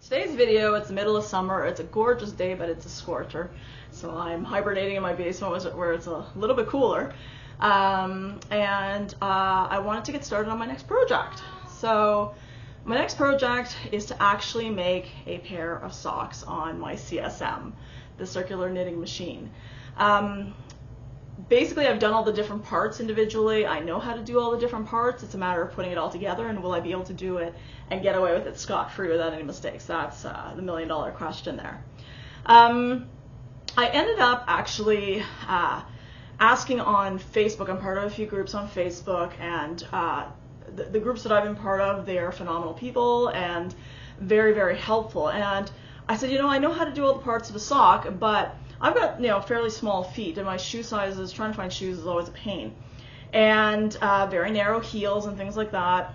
Today's video, it's the middle of summer, it's a gorgeous day, but it's a scorcher. So I'm hibernating in my basement where it's a little bit cooler. I wanted to get started on my next project. So my next project is to actually make a pair of socks on my CSM, the circular knitting machine. Basically, I've done all the different parts individually. I know how to do all the different parts. It's a matter of putting it all together, and will I be able to do it and get away with it scot-free without any mistakes? That's the million-dollar question there. I ended up actually asking on Facebook. I'm part of a few groups on Facebook, and the groups that I've been part of, they are phenomenal people and very, very helpful. And I said, I know how to do all the parts of a sock, but I've got, fairly small feet, and my shoe sizes, trying to find shoes is always a pain. And very narrow heels and things like that.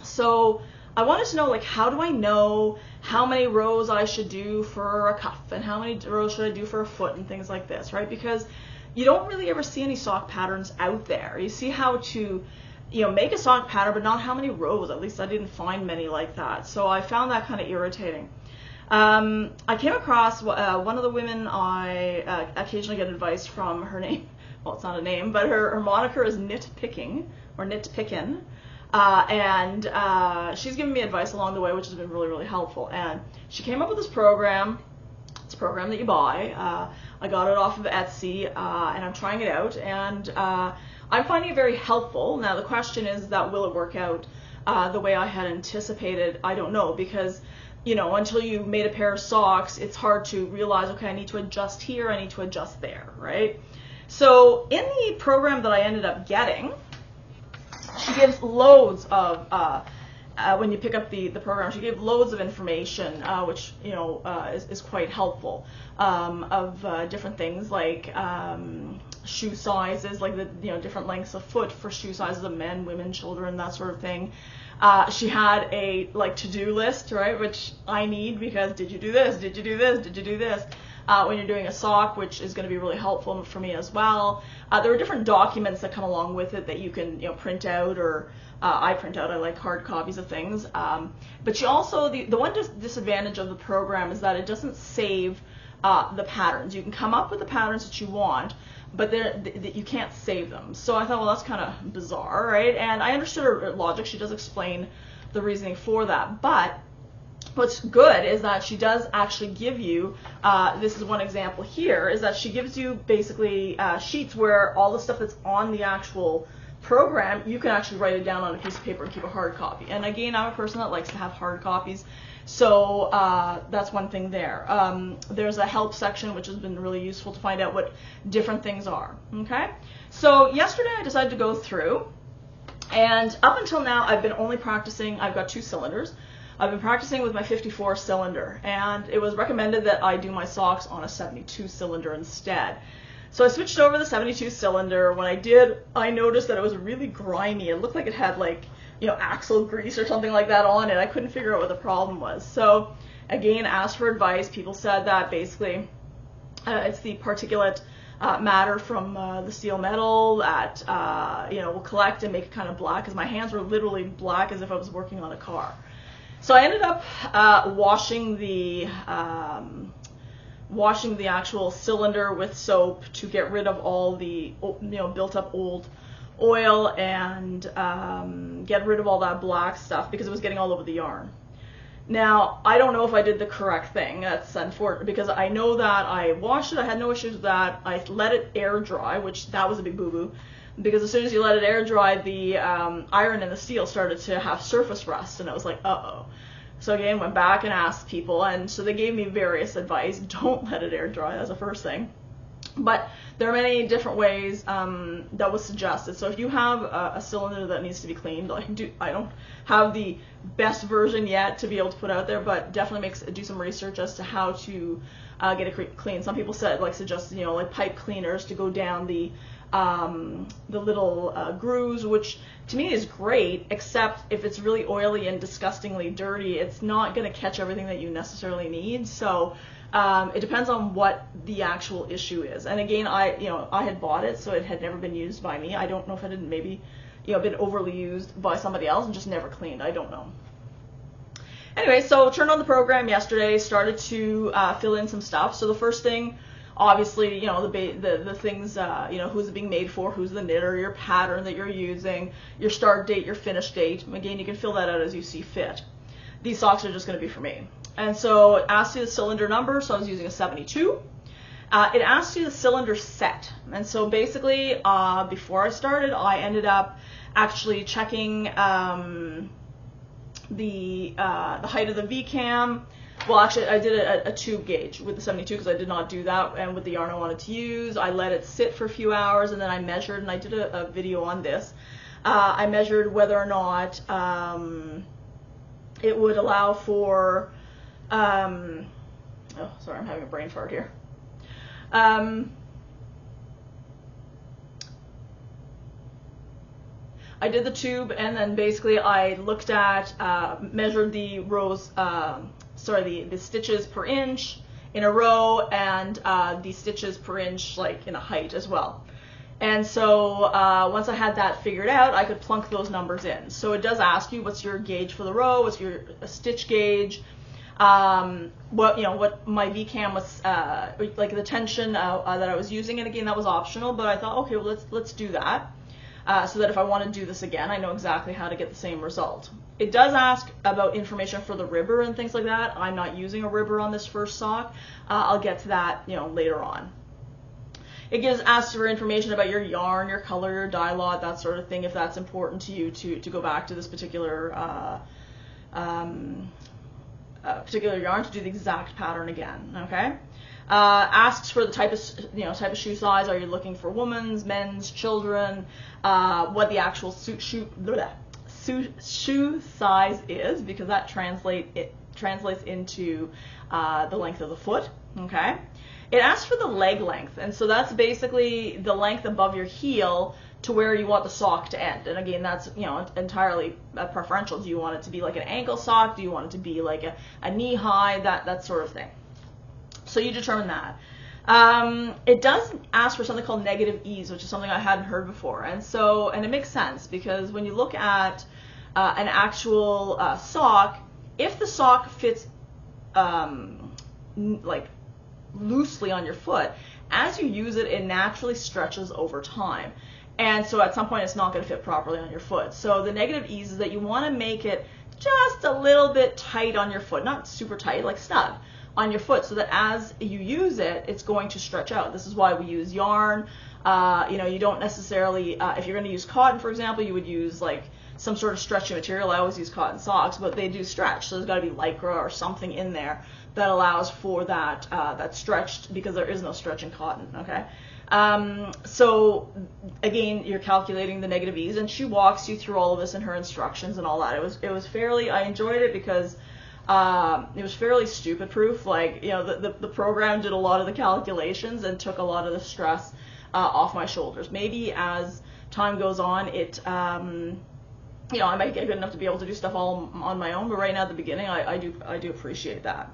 So I wanted to know, how do I know how many rows I should do for a cuff, and how many rows should I do for a foot, and things like this, right? Because you don't really ever see any sock patterns out there. You see how to, make a sock pattern, but not how many rows. At least I didn't find many like that. So I found that kind of irritating. I came across one of the women I occasionally get advice from. Her name, well, it's not a name, but her moniker is Nitpicking, or Nitpickin'. She's given me advice along the way, which has been really, really helpful. And she came up with this program. It's a program that you buy. I got it off of Etsy, and I'm trying it out, and I'm finding it very helpful. Now, the question is that will it work out the way I had anticipated? I don't know, because until you made a pair of socks, it's hard to realize, okay, I need to adjust here, I need to adjust there, right? So in the program that I ended up getting, she gives loads of, when you pick up the program, she gave loads of information, which, is quite helpful, of different things like shoe sizes, like the, different lengths of foot for shoe sizes of men, women, children, that sort of thing. She had a to-do list, right, which I need, because did you do this? Did you do this? Did you do this? When you're doing a sock, which is going to be really helpful for me as well. There are different documents that come along with it that you can print out, or I print out. I like hard copies of things. But she also, the one disadvantage of the program is that it doesn't save the patterns. You can come up with the patterns that you want, but you can't save them. So I thought, well, that's kind of bizarre, right? And I understood her logic. She does explain the reasoning for that. But what's good is that she does actually give you, this is one example here, is that she gives you basically sheets where all the stuff that's on the actual program, you can actually write it down on a piece of paper and keep a hard copy. And again, I'm a person that likes to have hard copies. So that's one thing there. There's a help section, which has been really useful to find out what different things are. Okay. So yesterday I decided to go through, and up until now I've been only practicing. I've got 2 cylinders. I've been practicing with my 54 cylinder, and it was recommended that I do my socks on a 72 cylinder instead. So I switched over the 72 cylinder. When I did, I noticed that it was really grimy. It looked like it had axle grease or something like that on it. I couldn't figure out what the problem was. So again, asked for advice. People said that basically it's the particulate matter from the steel metal that will collect and make it kind of black, because my hands were literally black as if I was working on a car. So I ended up washing the actual cylinder with soap to get rid of all the built up old oil and get rid of all that black stuff, because it was getting all over the yarn. Now, I don't know if I did the correct thing. That's unfortunate, because I know that I washed it. I had no issues with that. I let it air dry, which that was a big boo-boo, because as soon as you let it air dry, the iron and the steel started to have surface rust, and I was like, uh-oh. So again, went back and asked people, and so they gave me various advice. Don't let it air dry, that's the first thing. But there are many different ways that was suggested. So if you have a cylinder that needs to be cleaned, I don't have the best version yet to be able to put out there, but definitely do some research as to how to get it clean. Some people suggest pipe cleaners to go down the little grooves, which to me is great, except if it's really oily and disgustingly dirty, it's not going to catch everything that you necessarily need. So it depends on what the actual issue is. And again, I had bought it, so it had never been used by me. I don't know if it had maybe been overly used by somebody else and just never cleaned. I don't know. Anyway, so turned on the program yesterday, started to fill in some stuff. So the first thing, obviously, you know, the things, you know, who's it being made for, who's the knitter, your pattern that you're using, your start date, your finish date. Again, you can fill that out as you see fit. These socks are just going to be for me. And so it asks you the cylinder number, so I was using a 72. It asks you the cylinder set. And so basically, before I started, I ended up actually checking the height of the V-cam. Well, actually, I did a tube gauge with the 72 because I did not do that, and with the yarn I wanted to use, I let it sit for a few hours, and then I measured, and I did a video on this. I measured whether or not it would allow for, oh, sorry, I'm having a brain fart here. I did the tube, and then basically I looked at, measured the rows, the stitches per inch in a row, and the stitches per inch like in a height as well. And so once I had that figured out, I could plunk those numbers in. So it does ask you what's your gauge for the row, what's your stitch gauge, what my V-cam was, like the tension that I was using, and again that was optional, but I thought, okay, well let's do that. So that if I want to do this again, I know exactly how to get the same result. It does ask about information for the ribber and things like that. I'm not using a ribber on this first sock. I'll get to that, you know, later on. It asks for information about your yarn, your color, your dye lot, that sort of thing, if that's important to you to go back to this particular particular yarn to do the exact pattern again. Okay. Asks for the type of shoe size. Are you looking for women's, men's, children? What the actual shoe size is, because that translates into the length of the foot. Okay. It asks for the leg length, and so that's basically the length above your heel to where you want the sock to end. And again, that's, you know, entirely preferential. Do you want it to be like an ankle sock? Do you want it to be like a knee high? That sort of thing. So you determine that. It does ask for something called negative ease, which is something I hadn't heard before. And it makes sense, because when you look at an actual sock, if the sock fits like loosely on your foot, as you use it, it naturally stretches over time. And so at some point it's not going to fit properly on your foot. So the negative ease is that you want to make it just a little bit tight on your foot, not super tight, like snug on your foot, so that as you use it, it's going to stretch out. This is why we use yarn. You know, you don't necessarily, if you're going to use cotton, for example, you would use like some sort of stretchy material. I always use cotton socks, but they do stretch, so there's got to be Lycra or something in there that allows for that that stretched, because there is no stretch in cotton. Okay. So again, you're calculating the negative ease, and she walks you through all of this in her instructions and all that. It was fairly, I enjoyed it because it was fairly stupid proof. Like, you know, the program did a lot of the calculations and took a lot of the stress off my shoulders. Maybe as time goes on, it you know, I might get good enough to be able to do stuff all on my own, but right now at the beginning, I do appreciate that.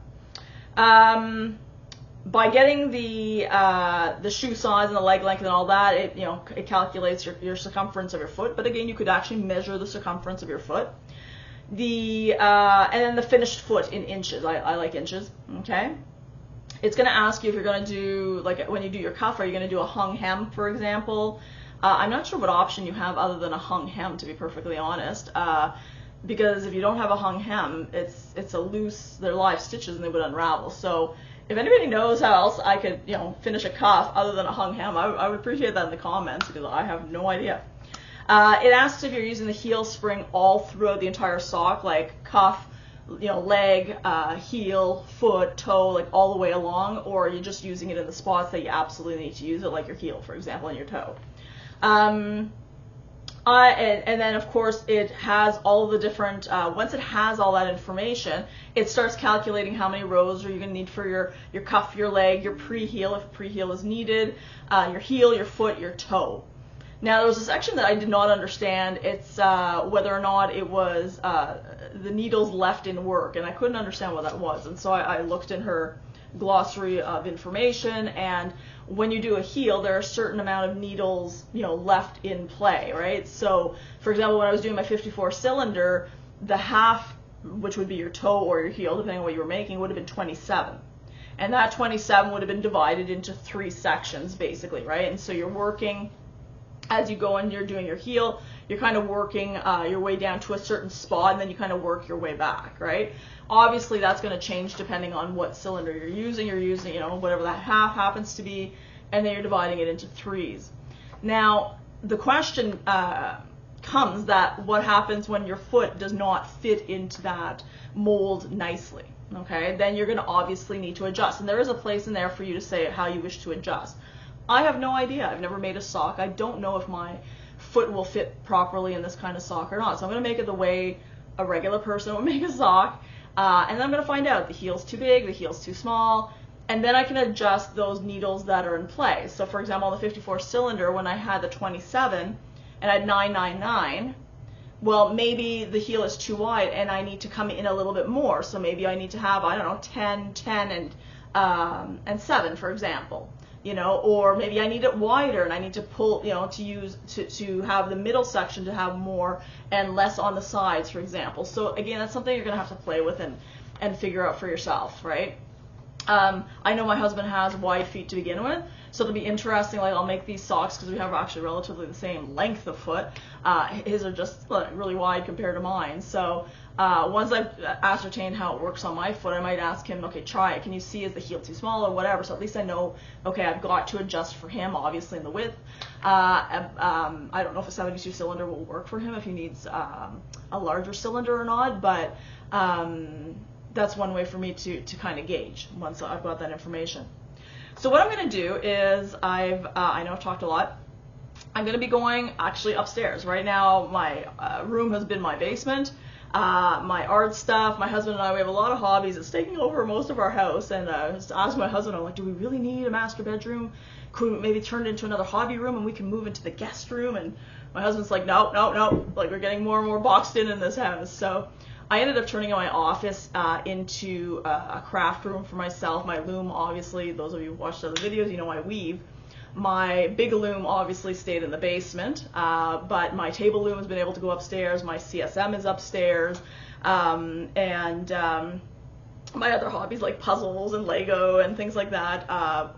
By getting the shoe size and the leg length and all that, it calculates your circumference of your foot. But again, you could actually measure the circumference of your foot. And then the finished foot in inches. I like inches. Okay. It's going to ask you if you're going to do, like when you do your cuff, are you going to do a hung hem, for example? I'm not sure what option you have other than a hung hem, to be perfectly honest. Because if you don't have a hung hem, it's a loose, they're live stitches and they would unravel. So if anybody knows how else I could, finish a cuff other than a hung hem, I would appreciate that in the comments, because I have no idea. It asks if you're using the heel spring all throughout the entire sock, like cuff, leg, heel, foot, toe, like all the way along, or you're just using it in the spots that you absolutely need to use it, like your heel, for example, and your toe. And then of course it has all of the different, once it has all that information, it starts calculating how many rows are you going to need for your cuff, your leg, your pre-heel, if pre-heel is needed, your heel, your foot, your toe. Now, there was a section that I did not understand. It's whether or not it was the needles left in work, and I couldn't understand what that was. And so I looked in her glossary of information, and when you do a heel, there are a certain amount of needles, left in play, right? So, for example, when I was doing my 54 cylinder, the half which would be your toe or your heel, depending on what you were making, would have been 27. And that 27 would have been divided into 3 sections, basically, right? And so you're working, as you go and you're doing your heel, you're kind of working your way down to a certain spot, and then you kind of work your way back, right? Obviously, that's going to change depending on what cylinder you're using. You're using, you know, whatever that half happens to be, and then you're dividing it into 3s. Now, the question comes that what happens when your foot does not fit into that mold nicely, okay? Then you're going to obviously need to adjust, and there is a place in there for you to say how you wish to adjust. I have no idea. I've never made a sock. I don't know if my foot will fit properly in this kind of sock or not. So I'm going to make it the way a regular person would make a sock, and then I'm going to find out the heel's too big, the heel's too small, and then I can adjust those needles that are in play. So for example, on the 54 cylinder, when I had the 27 and I had 999, well, maybe the heel is too wide and I need to come in a little bit more. So maybe I need to have, I don't know, 10, 10, and 7, for example. You know, or maybe I need it wider and I need to pull, you know, to have the middle section to have more and less on the sides, for example. So again, that's something you're going to have to play with and figure out for yourself, right? I know my husband has wide feet to begin with, so it'll be interesting. Like, I'll make these socks because we have actually relatively the same length of foot. His are just really wide compared to mine. So once I've ascertained how it works on my foot, I might ask him, okay, try it. Can you see, is the heel too small or whatever? So at least I know, okay, I've got to adjust for him, obviously, in the width. I don't know if a 72 cylinder will work for him, if he needs a larger cylinder or not, but that's one way for me to kind of gauge once I've got that information. So what I'm going to do is, I know I've talked a lot. I'm going to be going actually upstairs. Right now my room has been my basement. My art stuff, my husband and I, we have a lot of hobbies. It's taking over most of our house, and I was asking my husband, I'm like, do we really need a master bedroom? Could we maybe turn it into another hobby room and we can move into the guest room? And my husband's like, no, no, no, like, we're getting more and more boxed in this house. So I ended up turning my office into a craft room for myself. My loom, obviously, those of you who watched other videos, you know I weave. My big loom obviously stayed in the basement, but my table loom has been able to go upstairs. My CSM is upstairs, and my other hobbies like puzzles and Lego and things like that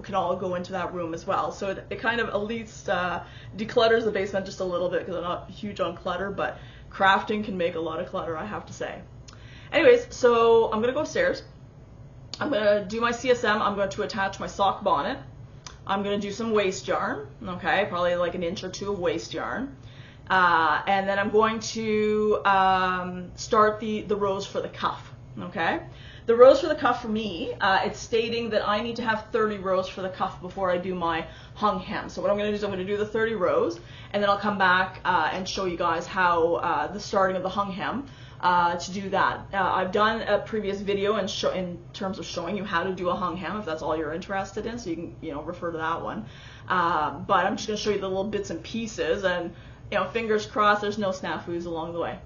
can all go into that room as well. So it kind of at least declutters the basement just a little bit, because I'm not huge on clutter, but crafting can make a lot of clutter, I have to say. Anyways, so I'm going to go upstairs. I'm going to do my CSM. I'm going to attach my sock bonnet. I'm going to do some waste yarn, okay, probably like an inch or 2 of waste yarn. And then I'm going to start the rows for the cuff, okay? The rows for the cuff for me, it's stating that I need to have 30 rows for the cuff before I do my hung hem. So what I'm going to do is I'm going to do the 30 rows, and then I'll come back and show you guys how the starting of the hung hem to do that. I've done a previous video in terms of showing you how to do a hung hem, if that's all you're interested in, so you can, you know, refer to that one. But I'm just going to show you the little bits and pieces, and, you know, fingers crossed there's no snafus along the way.